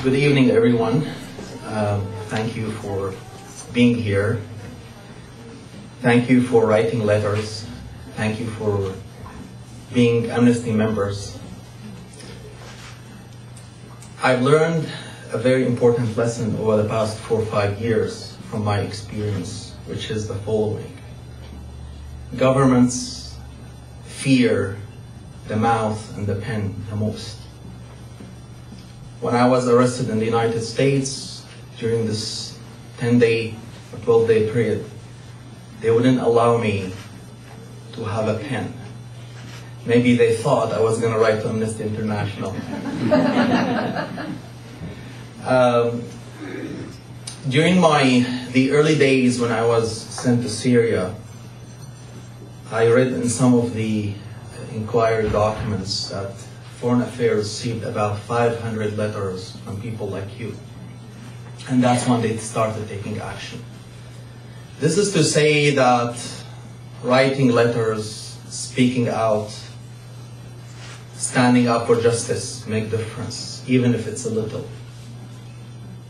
Good evening, everyone. Thank you for being here. Thank you for writing letters. Thank you for being Amnesty members. I've learned a very important lesson over the past 4 or 5 years from my experience, which is the following. Governments fear the mouth and the pen the most. When I was arrested in the United States during this 10-day or 12-day period, they wouldn't allow me to have a pen. Maybe they thought I was going to write to Amnesty International. During the early days when I was sent to Syria, I read in some of the inquiry documents that Foreign Affairs received about 500 letters from people like you. And that's when they started taking action. This is to say that writing letters, speaking out, standing up for justice make difference, even if it's a little.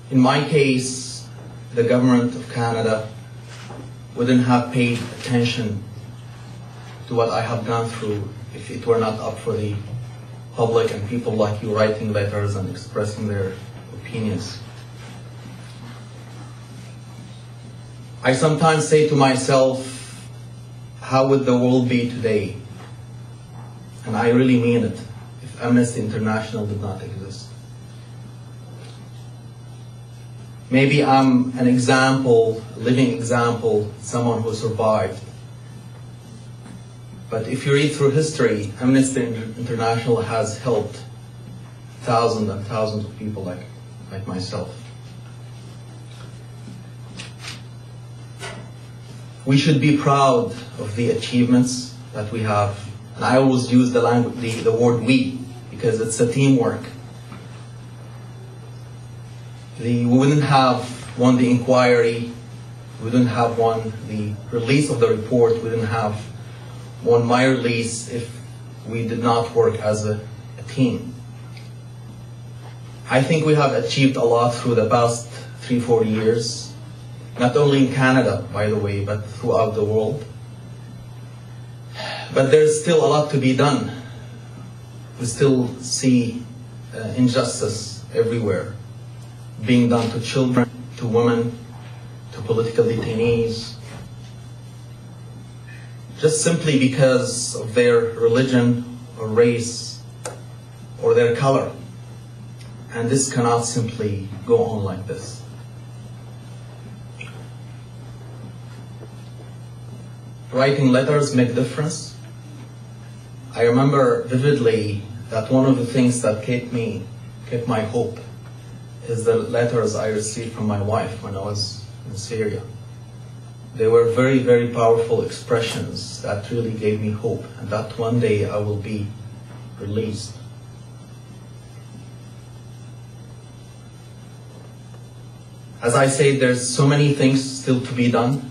In my case, the government of Canada wouldn't have paid attention to what I have gone through if it were not up for the public and people like you writing letters and expressing their opinions. I sometimes say to myself, how would the world be today? And I really mean it, if Amnesty International did not exist. Maybe I'm an example, a living example, someone who survived. But if you read through history, Amnesty International has helped thousands and thousands of people like myself. We should be proud of the achievements that we have. And I always use the word we, because it's a teamwork. We wouldn't have won the inquiry, we wouldn't have won the release of the report, we didn't have won my release if we did not work as a team. I think we have achieved a lot through the past 3-4 years, not only in Canada, by the way, but throughout the world. But there's still a lot to be done. We still see injustice everywhere, being done to children, to women, to political detainees, just simply because of their religion or race or their color. And this cannot simply go on like this. Writing letters make a difference. I remember vividly that one of the things that kept my hope is the letters I received from my wife when I was in Syria. They were very, very powerful expressions that really gave me hope, and that one day I will be released. As I say, there's so many things still to be done.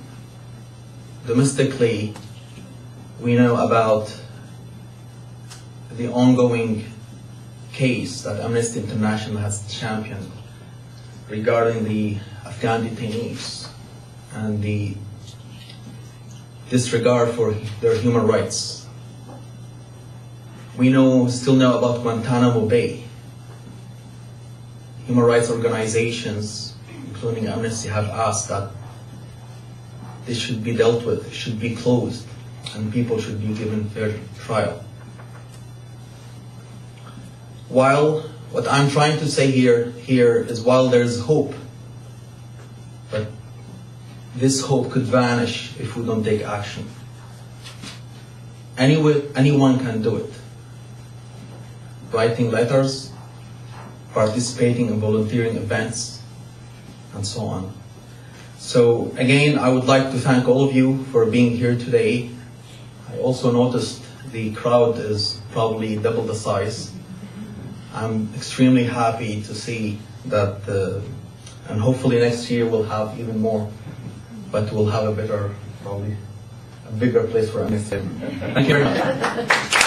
Domestically, we know about the ongoing case that Amnesty International has championed regarding the Afghan detainees and the disregard for their human rights. We still know about Guantanamo Bay. Human rights organizations, including Amnesty, have asked that this should be dealt with, should be closed, and people should be given fair trial. While what I'm trying to say here is while there's hope, but this hope could vanish if we don't take action. Anyone can do it. Writing letters, participating in volunteering events, and so on. So again, I would like to thank all of you for being here today. I also noticed the crowd is probably double the size. I'm extremely happy to see that, and hopefully next year we'll have even more, but we'll have probably a bigger place for Amnesty. Thank you very much.